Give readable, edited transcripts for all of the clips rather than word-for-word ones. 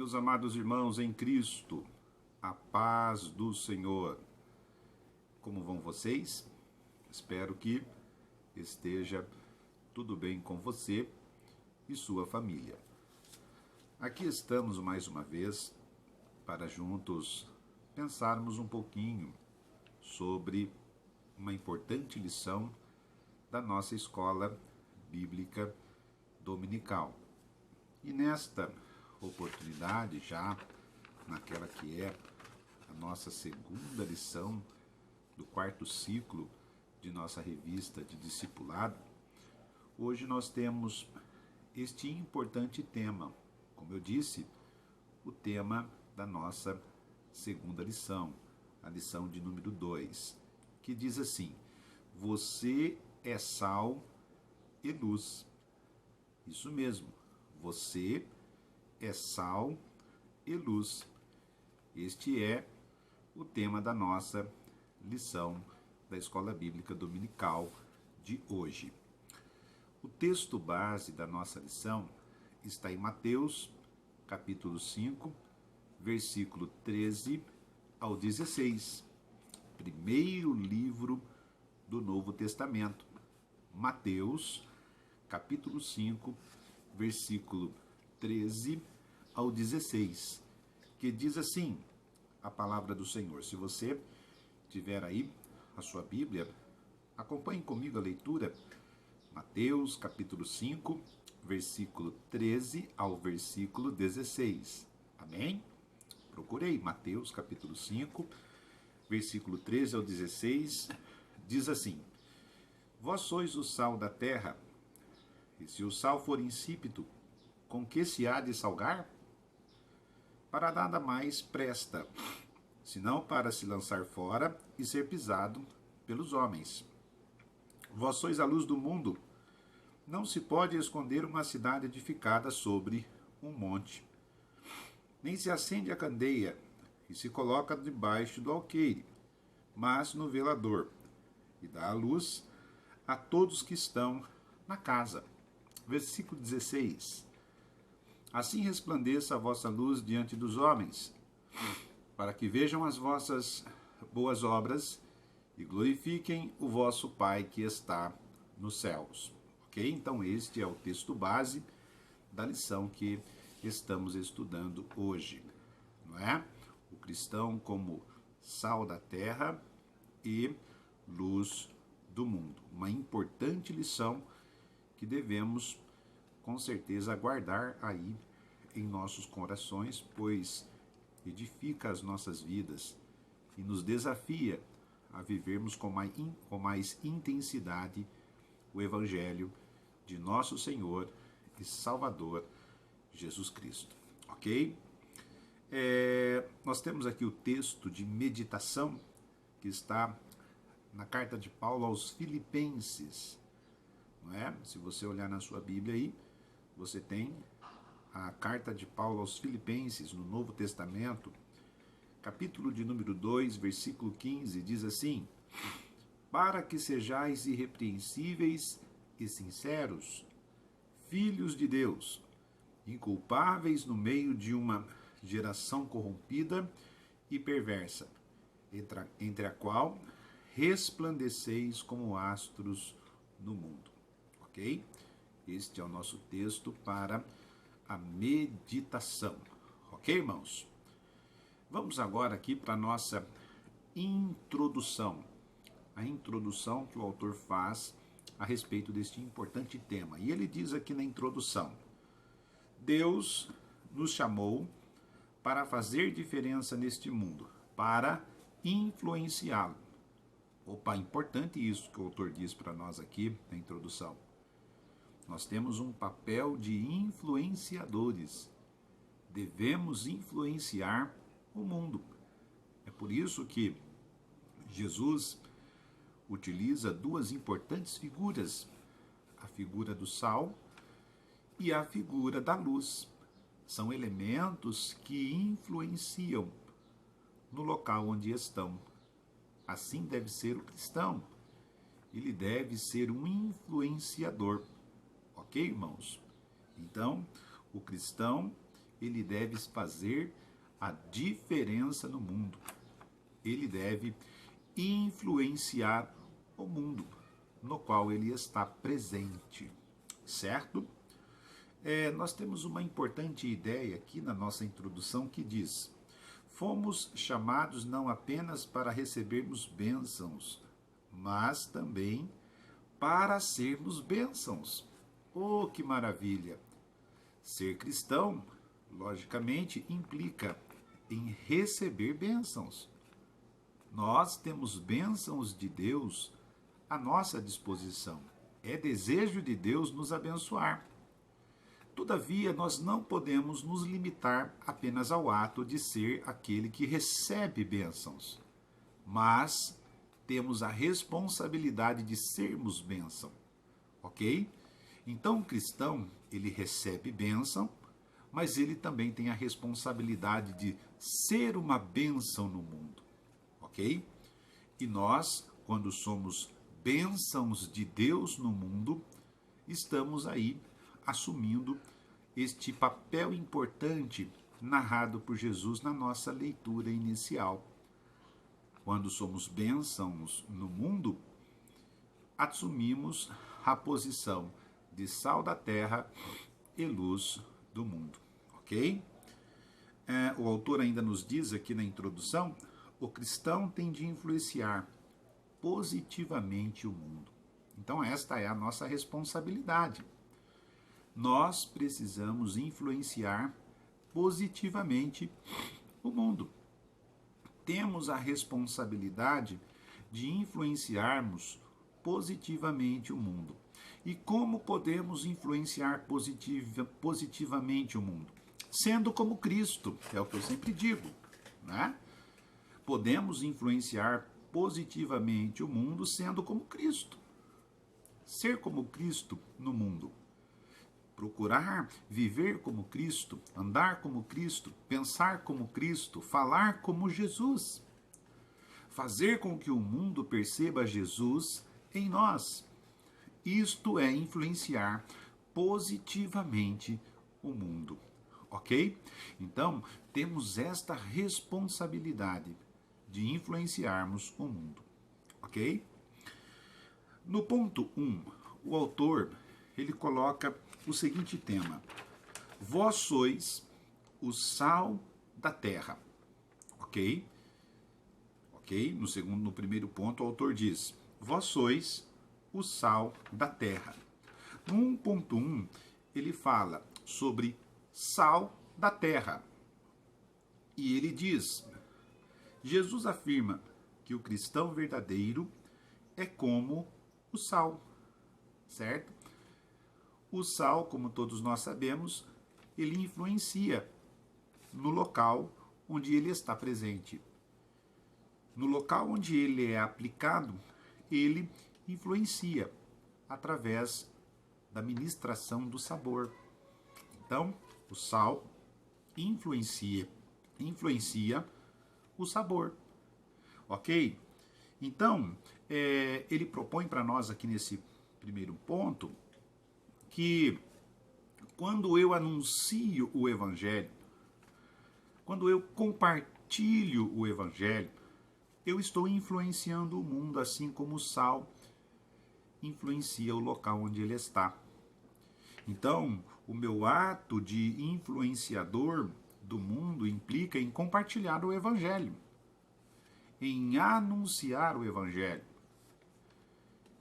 Meus amados irmãos em Cristo, a paz do Senhor. Como vão vocês? Espero que esteja tudo bem com você e sua família. Aqui estamos mais uma vez para juntos pensarmos um pouquinho sobre uma importante lição da nossa escola bíblica dominical. E nesta oportunidade, já naquela que é a nossa segunda lição do quarto ciclo de nossa revista de discipulado, hoje nós temos este importante tema, como eu disse, o tema da nossa segunda lição, a lição de número 2, que diz assim: você é sal e luz. Isso mesmo, você é sal e luz. Este é o tema da nossa lição da Escola Bíblica Dominical de hoje. O texto base da nossa lição está em Mateus, capítulo 5, versículo 13 ao 16. Primeiro livro do Novo Testamento. Mateus, capítulo 5, versículo 13 ao 16, que diz assim a palavra do Senhor. Se você tiver aí a sua Bíblia, acompanhe comigo a leitura. Mateus, capítulo 5, versículo 13 ao versículo 16. Amém? Procurei. Mateus, capítulo 5, versículo 13 ao 16, diz assim: vós sois o sal da terra, e se o sal for insípido, com que se há de salgar? Para nada mais presta, senão para se lançar fora e ser pisado pelos homens. Vós sois a luz do mundo. Não se pode esconder uma cidade edificada sobre um monte. Nem se acende a candeia e se coloca debaixo do alqueire, mas no velador, e dá a luz a todos que estão na casa. Versículo 16. Assim resplandeça a vossa luz diante dos homens, para que vejam as vossas boas obras e glorifiquem o vosso Pai que está nos céus. Ok? Então este é o texto base da lição que estamos estudando hoje, não é? O cristão como sal da terra e luz do mundo. Uma importante lição que devemos com certeza guardar aí em nossos corações, pois edifica as nossas vidas e nos desafia a vivermos com mais intensidade o Evangelho de nosso Senhor e Salvador Jesus Cristo. Ok? Nós temos aqui o texto de meditação que está na carta de Paulo aos Filipenses, não é? Se você olhar na sua Bíblia aí, você tem a carta de Paulo aos Filipenses no Novo Testamento, capítulo de número 2, versículo 15, diz assim: para que sejais irrepreensíveis e sinceros, filhos de Deus, inculpáveis no meio de uma geração corrompida e perversa, entre a qual resplandeceis como astros no mundo. Ok? Este é o nosso texto para a meditação. Ok, irmãos? Vamos agora aqui para a nossa introdução. A introdução que o autor faz a respeito deste importante tema. E ele diz aqui na introdução: Deus nos chamou para fazer diferença neste mundo, para influenciá-lo. Opa, importante isso que o autor diz para nós aqui na introdução. Nós temos um papel de influenciadores. Devemos influenciar o mundo. É por isso que Jesus utiliza duas importantes figuras, a figura do sal e a figura da luz. São elementos que influenciam no local onde estão. Assim deve ser o cristão. Ele deve ser um influenciador. Ok, irmãos? Então, o cristão ele deve fazer a diferença no mundo. Ele deve influenciar o mundo no qual ele está presente, certo? Nós temos uma importante ideia aqui na nossa introdução que diz: fomos chamados não apenas para recebermos bênçãos, mas também para sermos bênçãos. Oh, que maravilha! Ser cristão, logicamente, implica em receber bênçãos. Nós temos bênçãos de Deus à nossa disposição. É desejo de Deus nos abençoar. Todavia, nós não podemos nos limitar apenas ao ato de ser aquele que recebe bênçãos, mas temos a responsabilidade de sermos bênção, ok? Então, o cristão, ele recebe bênção, mas ele também tem a responsabilidade de ser uma bênção no mundo, ok? E nós, quando somos bênçãos de Deus no mundo, estamos aí assumindo este papel importante narrado por Jesus na nossa leitura inicial. Quando somos bênçãos no mundo, assumimos a posição de sal da terra e luz do mundo, ok? O autor ainda nos diz aqui na introdução: o cristão tem de influenciar positivamente o mundo. Então esta é a nossa responsabilidade. Nós precisamos influenciar positivamente o mundo. Temos a responsabilidade de influenciarmos positivamente o mundo. E como podemos influenciar positivamente o mundo? Sendo como Cristo, é o que eu sempre digo, né? Podemos influenciar positivamente o mundo sendo como Cristo. Ser como Cristo no mundo. Procurar viver como Cristo, andar como Cristo, pensar como Cristo, falar como Jesus. Fazer com que o mundo perceba Jesus em nós. Isto é influenciar positivamente o mundo, ok? Então, temos esta responsabilidade de influenciarmos o mundo, ok? No ponto 1, o autor, ele coloca o seguinte tema: vós sois o sal da terra, ok? Ok? No primeiro ponto, o autor diz: vós sois o sal da terra. No 1.1, ele fala sobre sal da terra. E ele diz: Jesus afirma que o cristão verdadeiro é como o sal, certo? O sal, como todos nós sabemos, ele influencia no local onde ele está presente. No local onde ele é aplicado, ele influencia através da ministração do sabor. Então, o sal influencia o sabor, ok? Então, ele propõe para nós aqui nesse primeiro ponto que quando eu anuncio o Evangelho, quando eu compartilho o Evangelho, eu estou influenciando o mundo, assim como o sal influencia o local onde ele está. Então, o meu ato de influenciador do mundo implica em compartilhar o Evangelho, em anunciar o Evangelho,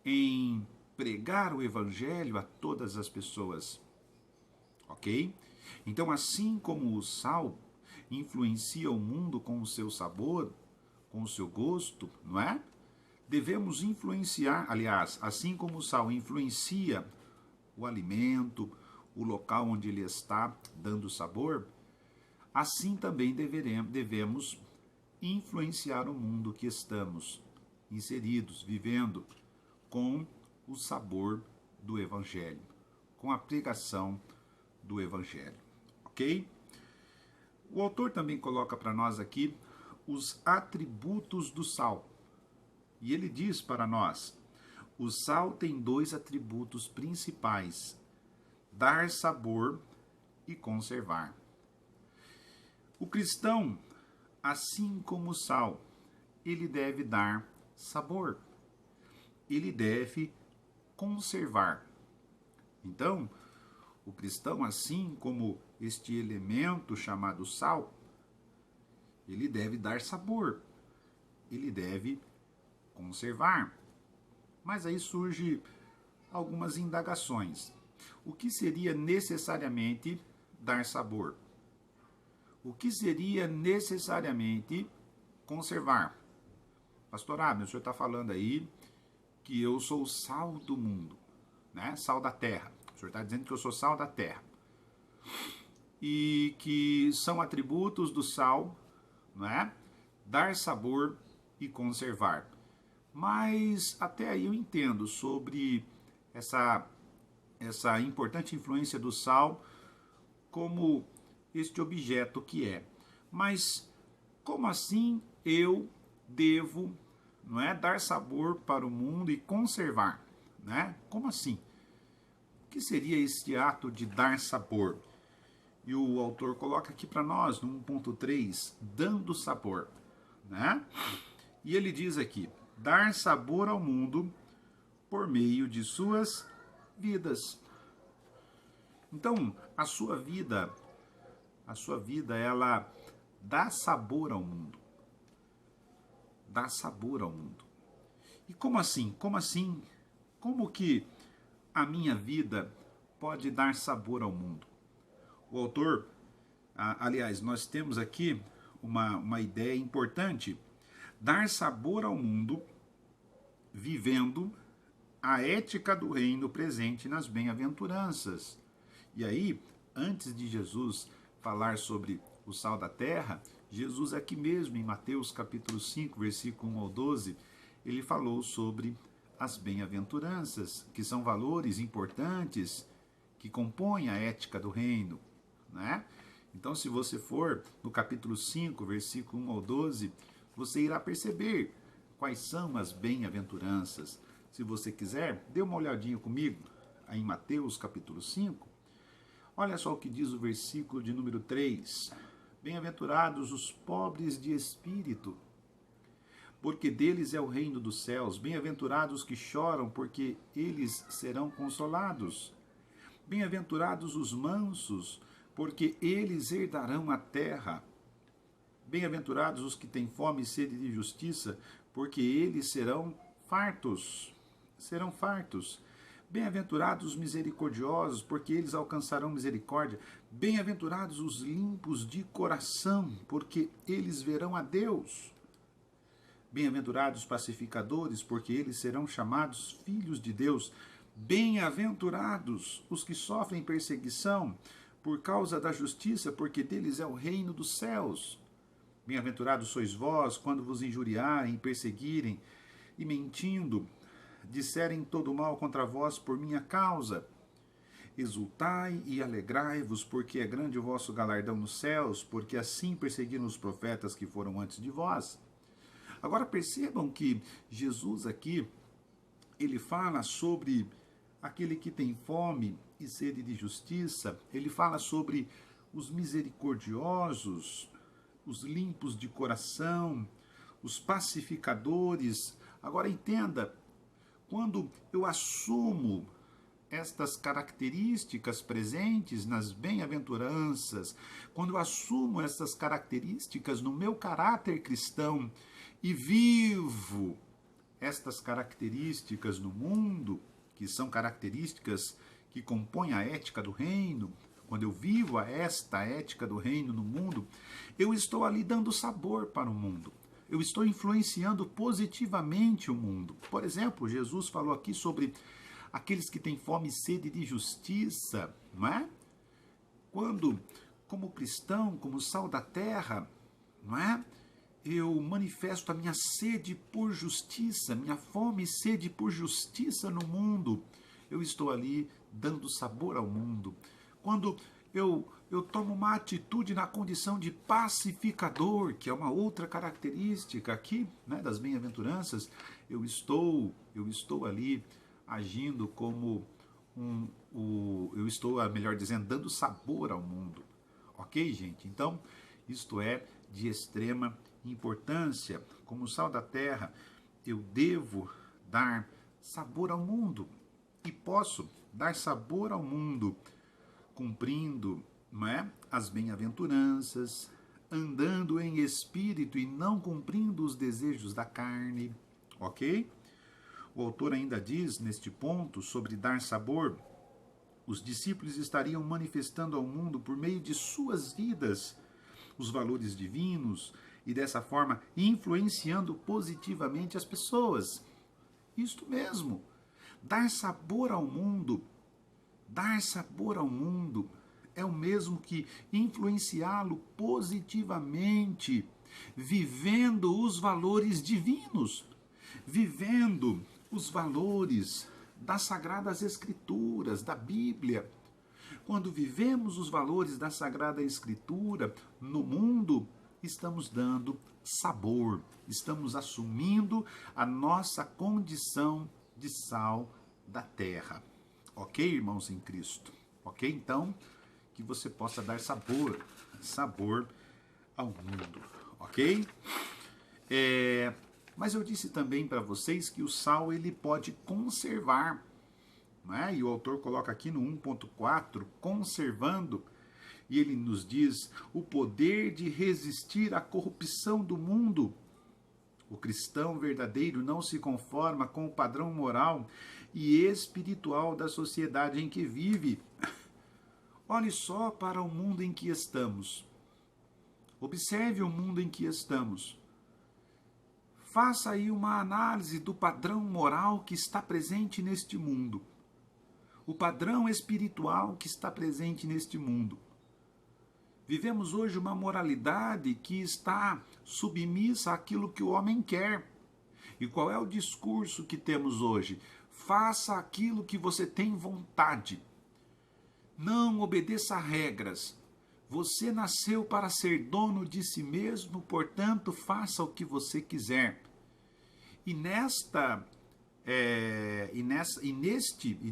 em pregar o Evangelho a todas as pessoas, ok? Então, assim como o sal influencia o mundo com o seu sabor, com o seu gosto, não é? Devemos influenciar, aliás, assim como o sal influencia o alimento, o local onde ele está dando sabor, assim também devemos influenciar o mundo que estamos inseridos, vivendo, com o sabor do Evangelho, com a pregação do Evangelho, ok? O autor também coloca para nós aqui os atributos do sal. E ele diz para nós: o sal tem dois atributos principais: dar sabor e conservar. O cristão, assim como o sal, ele deve dar sabor, ele deve conservar. Então, o cristão, assim como este elemento chamado sal, ele deve dar sabor, ele deve conservar. Mas aí surge algumas indagações. O que seria necessariamente dar sabor? O que seria necessariamente conservar? Pastor Abner, o senhor está falando aí que eu sou o sal do mundo, né? Sal da terra. O senhor está dizendo que eu sou sal da terra. E que são atributos do sal, né? Dar sabor e conservar. Mas até aí eu entendo sobre essa importante influência do sal como este objeto que é. Mas como assim eu devo, não é, dar sabor para o mundo e conservar, né? Como assim? O que seria este ato de dar sabor? E o autor coloca aqui para nós, no 1.3, dando sabor, né? E ele diz aqui, dar sabor ao mundo por meio de suas vidas. Então, a sua vida, ela dá sabor ao mundo. Dá sabor ao mundo. E como assim? Como assim? Como que a minha vida pode dar sabor ao mundo? O autor, aliás, nós temos aqui uma ideia importante. Dar sabor ao mundo vivendo a ética do reino presente nas bem-aventuranças. E aí, antes de Jesus falar sobre o sal da terra, Jesus aqui mesmo, em Mateus capítulo 5, versículo 1 ao 12, ele falou sobre as bem-aventuranças, que são valores importantes que compõem a ética do reino, né? Então, se você for no capítulo 5, versículo 1 ao 12, você irá perceber quais são as bem-aventuranças. Se você quiser, dê uma olhadinha comigo aí em Mateus capítulo 5. Olha só o que diz o versículo de número 3. Bem-aventurados os pobres de espírito, porque deles é o reino dos céus. Bem-aventurados que choram, porque eles serão consolados. Bem-aventurados os mansos, porque eles herdarão a terra. Bem-aventurados os que têm fome e sede de justiça, porque eles serão fartos. Serão fartos. Bem-aventurados os misericordiosos, porque eles alcançarão misericórdia. Bem-aventurados os limpos de coração, porque eles verão a Deus. Bem-aventurados os pacificadores, porque eles serão chamados filhos de Deus. Bem-aventurados os que sofrem perseguição por causa da justiça, porque deles é o reino dos céus. Bem-aventurados sois vós, quando vos injuriarem e perseguirem, e mentindo, disserem todo mal contra vós por minha causa. Exultai e alegrai-vos, porque é grande o vosso galardão nos céus, porque assim perseguiram os profetas que foram antes de vós. Agora percebam que Jesus aqui, ele fala sobre aquele que tem fome e sede de justiça, ele fala sobre os misericordiosos, os limpos de coração, os pacificadores. Agora entenda, quando eu assumo estas características presentes nas bem-aventuranças, quando eu assumo essas características no meu caráter cristão e vivo estas características no mundo, que são características que compõem a ética do reino, quando eu vivo esta ética do reino no mundo, eu estou ali dando sabor para o mundo. Eu estou influenciando positivamente o mundo. Por exemplo, Jesus falou aqui sobre aqueles que têm fome e sede de justiça, não é? Quando, como cristão, como sal da terra, não é? Eu manifesto a minha sede por justiça, minha fome e sede por justiça no mundo. Eu estou ali dando sabor ao mundo. Quando eu tomo uma atitude na condição de pacificador, que é uma outra característica aqui, né, das bem-aventuranças, eu estou ali agindo como eu estou, melhor dizendo, dando sabor ao mundo. Ok, gente? Então, isto é de extrema importância. Como sal da terra, eu devo dar sabor ao mundo e posso dar sabor ao mundo cumprindo, não é, as bem-aventuranças, andando em espírito e não cumprindo os desejos da carne, ok? O autor ainda diz, neste ponto, sobre dar sabor, os discípulos estariam manifestando ao mundo, por meio de suas vidas, os valores divinos e, dessa forma, influenciando positivamente as pessoas. Isto mesmo, dar sabor ao mundo é o mesmo que influenciá-lo positivamente, vivendo os valores divinos, vivendo os valores das Sagradas Escrituras, da Bíblia. Quando vivemos os valores da Sagrada Escritura no mundo, estamos dando sabor, estamos assumindo a nossa condição de sal da terra. Ok, irmãos em Cristo? Ok, então, que você possa dar sabor ao mundo, ok? Mas eu disse também para vocês que o sal ele pode conservar, né? E o autor coloca aqui no 1.4, conservando, e ele nos diz o poder de resistir à corrupção do mundo. O cristão verdadeiro não se conforma com o padrão moral e espiritual da sociedade em que vive. Olhe só para o mundo em que estamos. Observe o mundo em que estamos. Faça aí uma análise do padrão moral que está presente neste mundo. O padrão espiritual que está presente neste mundo. Vivemos hoje uma moralidade que está submissa àquilo que o homem quer. E qual é o discurso que temos hoje? Faça aquilo que você tem vontade. Não obedeça a regras. Você nasceu para ser dono de si mesmo, portanto, faça o que você quiser. E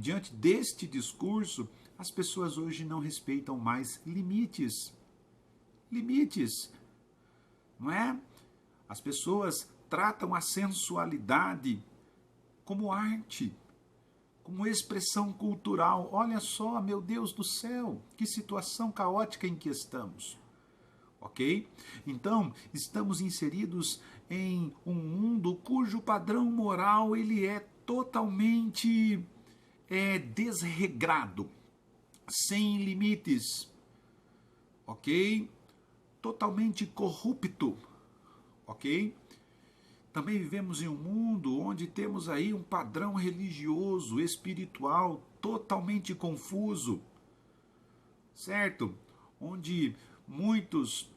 diante deste discurso, as pessoas hoje não respeitam mais limites. Limites, não é? As pessoas tratam a sensualidade como arte, como expressão cultural. Olha só, meu Deus do céu, que situação caótica em que estamos. Ok? Então, estamos inseridos em um mundo cujo padrão moral ele é totalmente desregrado, sem limites, ok? Totalmente corrupto, ok? Também vivemos em um mundo onde temos aí um padrão religioso, espiritual, totalmente confuso, certo? Onde muitos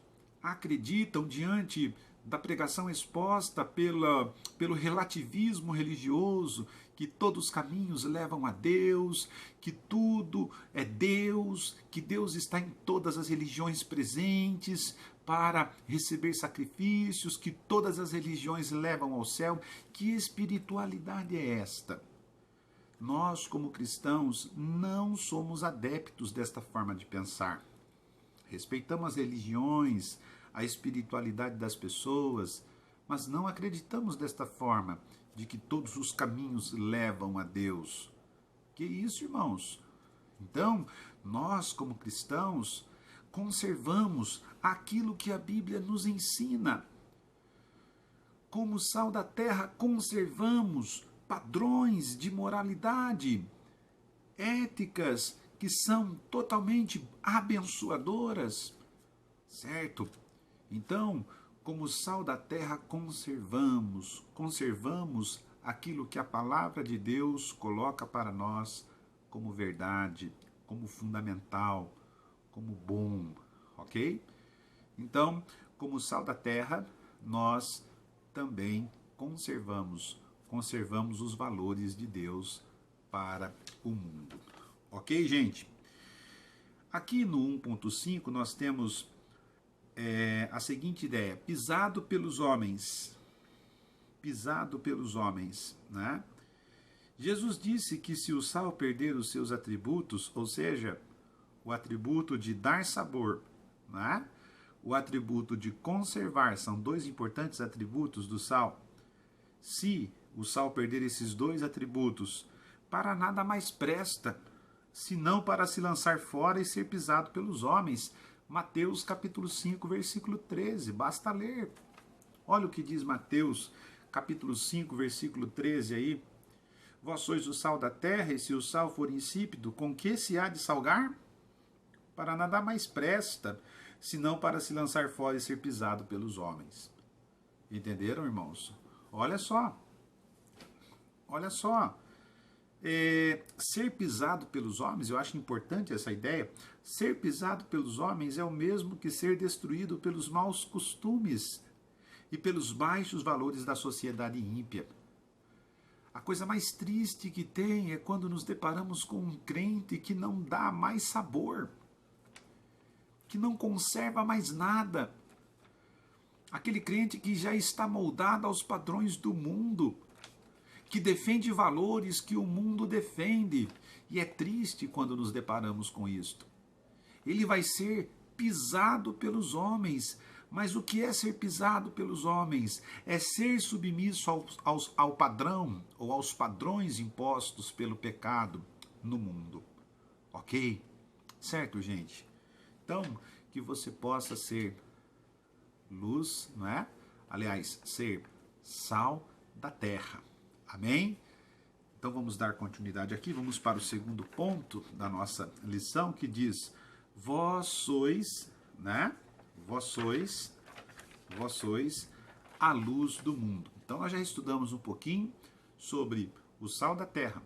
acreditam diante da pregação exposta pelo relativismo religioso, que todos os caminhos levam a Deus, que tudo é Deus, que Deus está em todas as religiões presentes para receber sacrifícios, que todas as religiões levam ao céu. Que espiritualidade é esta? Nós, como cristãos, não somos adeptos desta forma de pensar. Respeitamos as religiões, a espiritualidade das pessoas, mas não acreditamos desta forma, de que todos os caminhos levam a Deus. Que isso, irmãos? Então, nós, como cristãos, conservamos aquilo que a Bíblia nos ensina. Como sal da terra, conservamos padrões de moralidade, éticas que são totalmente abençoadoras, certo? Então, como sal da terra, conservamos aquilo que a palavra de Deus coloca para nós como verdade, como fundamental, como bom, ok? Então, como sal da terra, nós também conservamos os valores de Deus para o mundo. Ok, gente? Aqui no 1.5 nós temos a seguinte ideia: pisado pelos homens, né? Jesus disse que se o sal perder os seus atributos, ou seja, o atributo de dar sabor, né? o atributo de conservar, são dois importantes atributos do sal. Se o sal perder esses dois atributos, para nada mais presta, senão para se lançar fora e ser pisado pelos homens. Mateus capítulo 5, versículo 13, basta ler. Olha o que diz Mateus capítulo 5, versículo 13 aí. Vós sois o sal da terra, e se o sal for insípido, com que se há de salgar? Para nada mais presta, senão para se lançar fora e ser pisado pelos homens. Entenderam, irmãos? Olha só. Olha só. Ser pisado pelos homens, eu acho importante essa ideia. Ser pisado pelos homens é o mesmo que ser destruído pelos maus costumes e pelos baixos valores da sociedade ímpia. A coisa mais triste que tem é quando nos deparamos com um crente que não dá mais sabor, que não conserva mais nada. Aquele crente que já está moldado aos padrões do mundo, que defende valores que o mundo defende. E é triste quando nos deparamos com isto. Ele vai ser pisado pelos homens. Mas o que é ser pisado pelos homens? É ser submisso ao padrão ou aos padrões impostos pelo pecado no mundo. Ok? Certo, gente? Então, que você possa ser luz, não é? Aliás, ser sal da terra. Amém? Então vamos dar continuidade aqui, vamos para o segundo ponto da nossa lição, que diz: vós sois, né? Vós sois a luz do mundo. Então nós já estudamos um pouquinho sobre o sal da terra,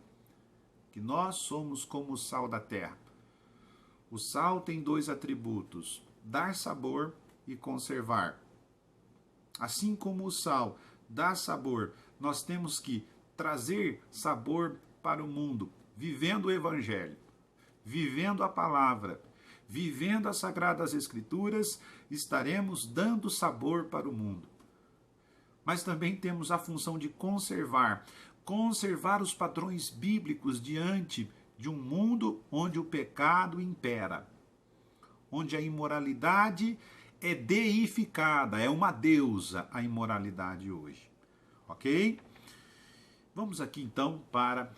que nós somos como o sal da terra. O sal tem dois atributos: dar sabor e conservar. Assim como o sal dá sabor, nós temos que trazer sabor para o mundo, vivendo o Evangelho, vivendo a palavra, vivendo as Sagradas Escrituras, estaremos dando sabor para o mundo. Mas também temos a função de conservar os padrões bíblicos diante de um mundo onde o pecado impera, onde a imoralidade é deificada, é uma deusa a imoralidade hoje. Ok? Vamos aqui então para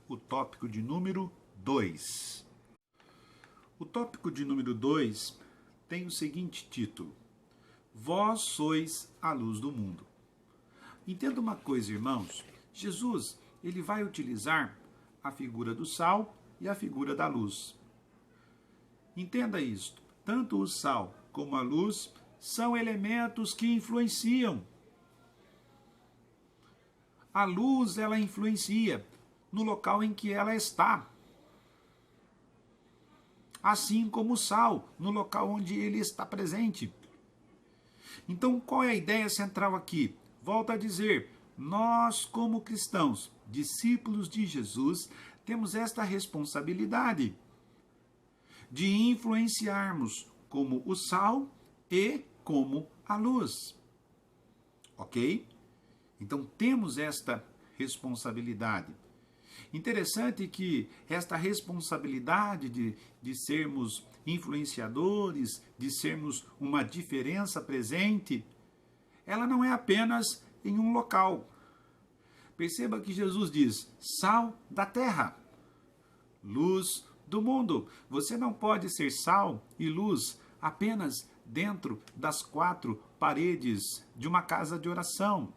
o tópico de número 2. O tópico de número 2 tem o seguinte título: vós sois a luz do mundo. Entenda uma coisa, irmãos. Jesus, ele vai utilizar a figura do sal e a figura da luz. Entenda isto. Tanto o sal como a luz são elementos que influenciam. A luz, ela influencia no local em que ela está. Assim como o sal, no local onde ele está presente. Então, qual é a ideia central aqui? Volto a dizer, nós como cristãos, discípulos de Jesus, temos esta responsabilidade de influenciarmos como o sal e como a luz. Ok? Então temos esta responsabilidade. Interessante que esta responsabilidade de sermos influenciadores, de sermos uma diferença presente, ela não é apenas em um local. Perceba que Jesus diz: sal da terra, luz do mundo. Você não pode ser sal e luz apenas dentro das quatro paredes de uma casa de oração.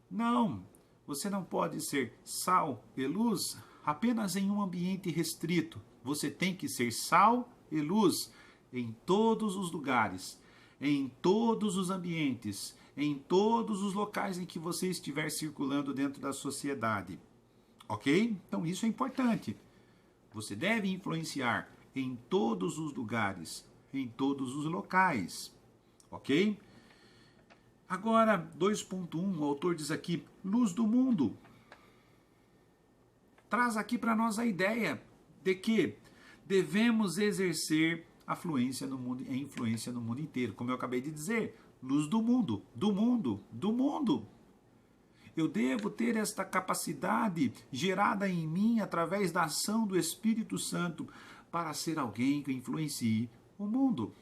Não, você não pode ser sal e luz apenas em um ambiente restrito. Você tem que ser sal e luz em todos os lugares, em todos os ambientes, em todos os locais em que você estiver circulando dentro da sociedade. Ok? Então isso é importante. Você deve influenciar em todos os lugares, em todos os locais. Ok? Agora, 2.1, o autor diz aqui, luz do mundo. Traz aqui para nós a ideia de que devemos exercer influência no mundo inteiro. Como eu acabei de dizer, luz do mundo, do mundo, do mundo. Eu devo ter esta capacidade gerada em mim através da ação do Espírito Santo para ser alguém que influencie o mundo.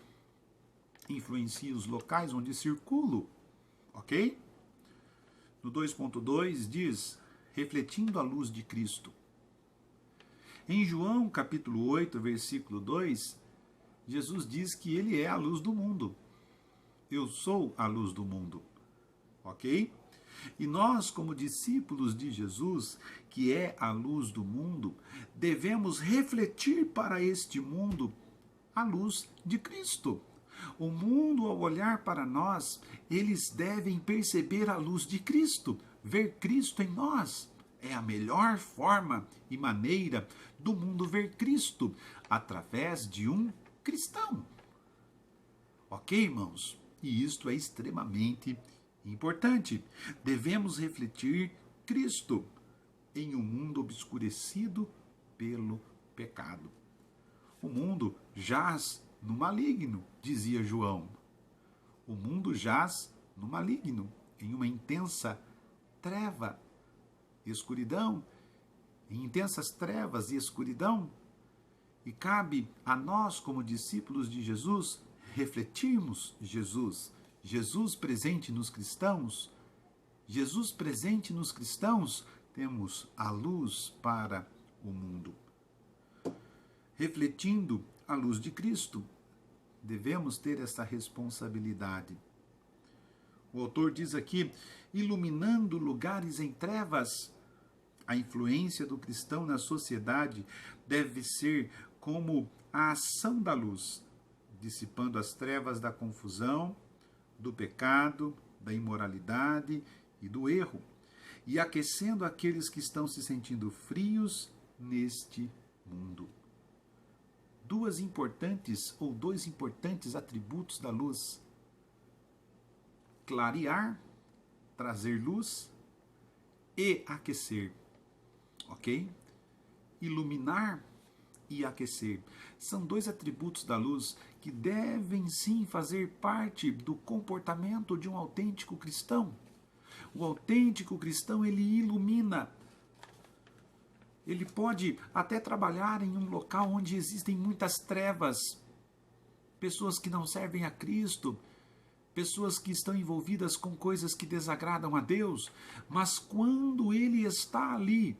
influencia os locais onde circulo, ok? No 2.2 diz, refletindo a luz de Cristo. Em João capítulo 8, versículo 2, Jesus diz que ele é a luz do mundo. Eu sou a luz do mundo, ok? E nós, como discípulos de Jesus, que é a luz do mundo, devemos refletir para este mundo a luz de Cristo. O mundo, ao olhar para nós, eles devem perceber a luz de Cristo, ver Cristo em nós. É a melhor forma e maneira do mundo ver Cristo, através de um cristão. Ok, irmãos? E isto é extremamente importante. Devemos refletir Cristo em um mundo obscurecido pelo pecado. O mundo jaz no maligno, dizia João. O mundo jaz no maligno, em uma intensa treva, escuridão, em intensas trevas e escuridão. E cabe a nós, como discípulos de Jesus, refletirmos Jesus. Jesus presente nos cristãos. Jesus presente nos cristãos, temos a luz para o mundo. Refletindo a luz de Cristo, devemos ter essa responsabilidade. O autor diz aqui, iluminando lugares em trevas. A influência do cristão na sociedade deve ser como a ação da luz, dissipando as trevas da confusão, do pecado, da imoralidade e do erro, e aquecendo aqueles que estão se sentindo frios neste mundo. Dois importantes atributos da luz: clarear, trazer luz, e aquecer, ok? Iluminar e aquecer. São dois atributos da luz que devem sim fazer parte do comportamento de um autêntico cristão. O autêntico cristão, ele ilumina. Ele pode até trabalhar em um local onde existem muitas trevas, pessoas que não servem a Cristo, pessoas que estão envolvidas com coisas que desagradam a Deus, mas quando ele está ali,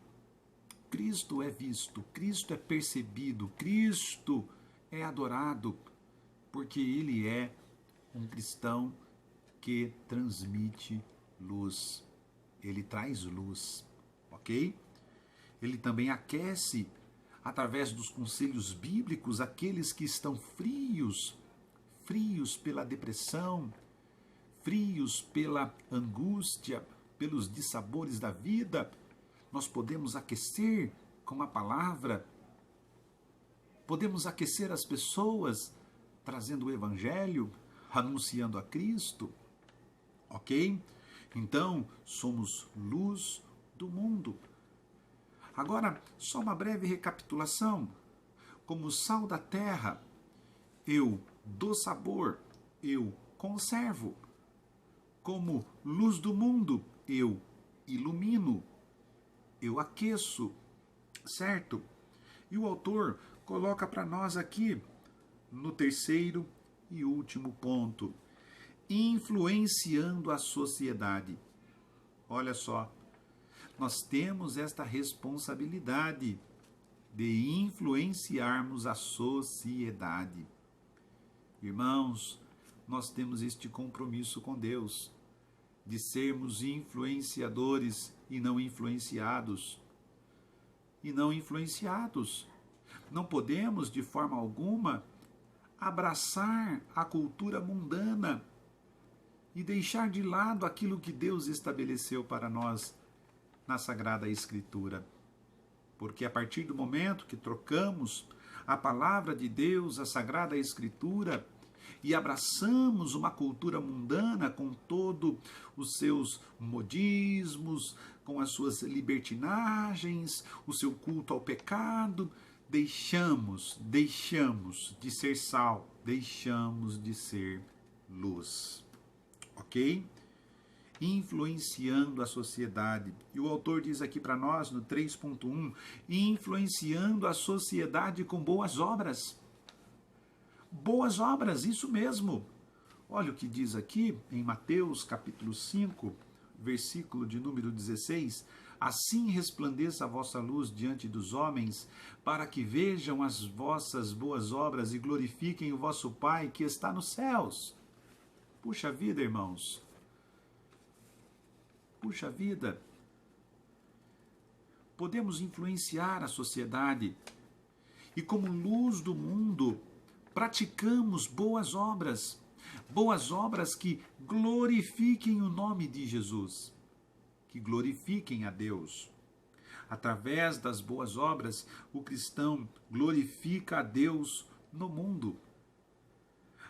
Cristo é visto, Cristo é percebido, Cristo é adorado, porque ele é um cristão que transmite luz. Ele traz luz, ok? Ele também aquece, através dos conselhos bíblicos, aqueles que estão frios pela depressão, frios pela angústia, pelos dissabores da vida. Nós podemos aquecer com a palavra, podemos aquecer as pessoas, trazendo o Evangelho, anunciando a Cristo, ok? Então, somos luz do mundo. Agora, só uma breve recapitulação. Como sal da terra, eu dou sabor, eu conservo. Como luz do mundo, eu ilumino, eu aqueço, certo? E o autor coloca para nós aqui, no terceiro e último ponto, influenciando a sociedade. Olha só, nós temos esta responsabilidade de influenciarmos a sociedade. Irmãos, nós temos este compromisso com Deus, de sermos influenciadores e não influenciados. Não podemos, de forma alguma, abraçar a cultura mundana e deixar de lado aquilo que Deus estabeleceu para nós na Sagrada Escritura. Porque a partir do momento que trocamos a palavra de Deus, a Sagrada Escritura, e abraçamos uma cultura mundana com todos os seus modismos, com as suas libertinagens, o seu culto ao pecado, deixamos de ser sal, deixamos de ser luz, ok? Influenciando a sociedade. E o autor diz aqui para nós, no 3.1, influenciando a sociedade com boas obras. Boas obras, isso mesmo. Olha o que diz aqui em Mateus capítulo 5, versículo de número 16. Assim resplandeça a vossa luz diante dos homens, para que vejam as vossas boas obras e glorifiquem o vosso Pai que está nos céus. Puxa vida, irmãos. Puxa vida. Podemos influenciar a sociedade e, como luz do mundo, praticamos boas obras que glorifiquem o nome de Jesus, que glorifiquem a Deus. Através das boas obras, o cristão glorifica a Deus no mundo.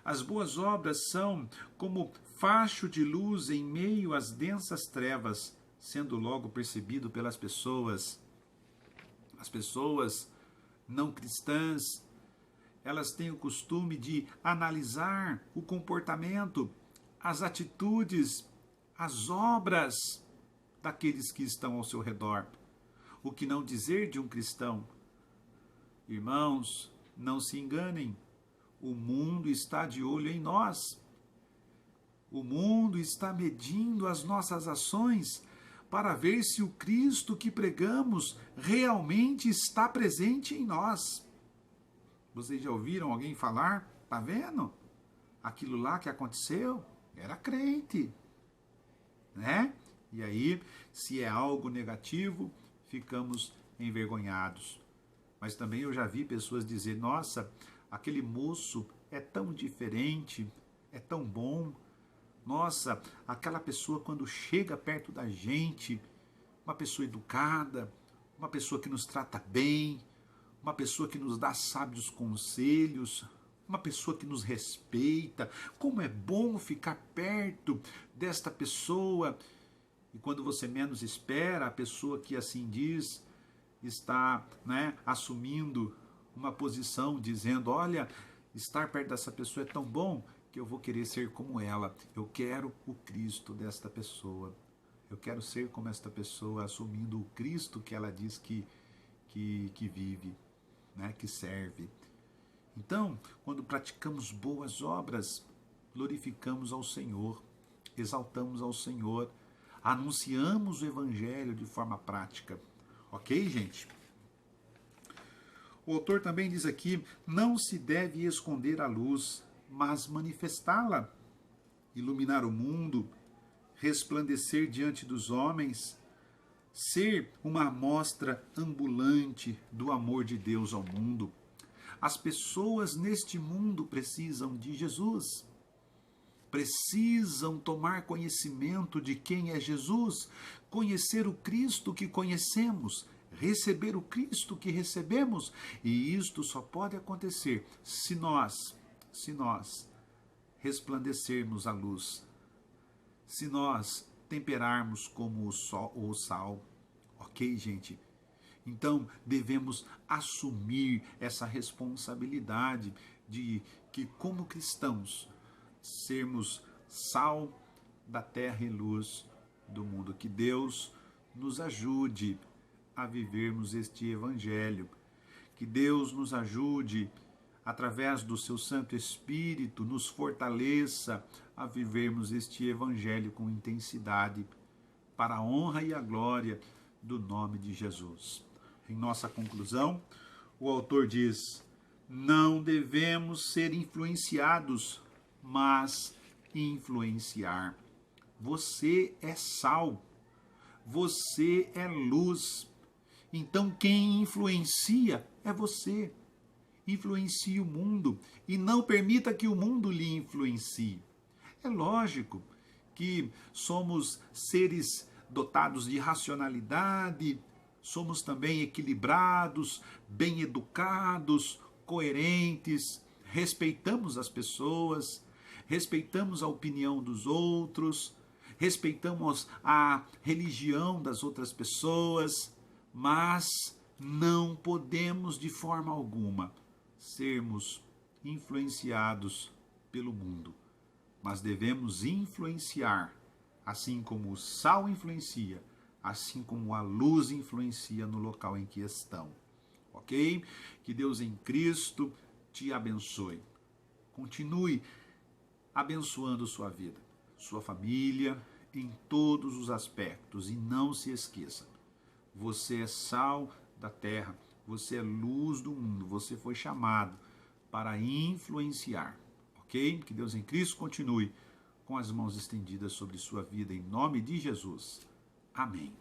As boas obras são como facho de luz em meio às densas trevas, sendo logo percebido pelas pessoas. As pessoas não cristãs, elas têm o costume de analisar o comportamento, as atitudes, as obras daqueles que estão ao seu redor. O que não dizer de um cristão? Irmãos, não se enganem, o mundo está de olho em nós. O mundo está medindo as nossas ações para ver se o Cristo que pregamos realmente está presente em nós. Vocês já ouviram alguém falar? Tá vendo? Aquilo lá que aconteceu era crente, né? E aí, se é algo negativo, ficamos envergonhados. Mas também eu já vi pessoas dizer: nossa, aquele moço é tão diferente, é tão bom. Nossa, aquela pessoa quando chega perto da gente, uma pessoa educada, uma pessoa que nos trata bem, uma pessoa que nos dá sábios conselhos, uma pessoa que nos respeita. Como é bom ficar perto desta pessoa. E quando você menos espera, a pessoa que assim diz está, assumindo uma posição, dizendo: olha, estar perto dessa pessoa é tão bom que eu vou querer ser como ela. Eu quero o Cristo desta pessoa. Eu quero ser como esta pessoa, assumindo o Cristo que ela diz que vive, que serve. Então, quando praticamos boas obras, glorificamos ao Senhor, exaltamos ao Senhor, anunciamos o Evangelho de forma prática. Ok, gente? O autor também diz aqui: não se deve esconder a luz, mas manifestá-la, iluminar o mundo, resplandecer diante dos homens, ser uma amostra ambulante do amor de Deus ao mundo. As pessoas neste mundo precisam de Jesus, precisam tomar conhecimento de quem é Jesus, conhecer o Cristo que conhecemos, receber o Cristo que recebemos, e isto só pode acontecer se nós resplandecermos a luz, se nós temperarmos como o sal. Ok, gente? Então, devemos assumir essa responsabilidade de que, como cristãos, sermos sal da terra e luz do mundo. Que Deus nos ajude a vivermos este evangelho. Que Deus nos ajude, através do seu Santo Espírito, nos fortaleça a vivermos este evangelho com intensidade, para a honra e a glória do nome de Jesus. Em nossa conclusão, o autor diz: não devemos ser influenciados, mas influenciar. Você é sal, você é luz. Então quem influencia é você. Influencie o mundo e não permita que o mundo lhe influencie. É lógico que somos seres dotados de racionalidade, somos também equilibrados, bem educados, coerentes, respeitamos as pessoas, respeitamos a opinião dos outros, respeitamos a religião das outras pessoas, mas não podemos de forma alguma sermos influenciados pelo mundo, mas devemos influenciar, assim como o sal influencia, assim como a luz influencia no local em que estão. Ok? Que Deus em Cristo te abençoe. Continue abençoando sua vida, sua família, em todos os aspectos. E não se esqueça, você é sal da terra, você é luz do mundo, você foi chamado para influenciar, ok? Que Deus em Cristo continue com as mãos estendidas sobre sua vida, em nome de Jesus. Amém.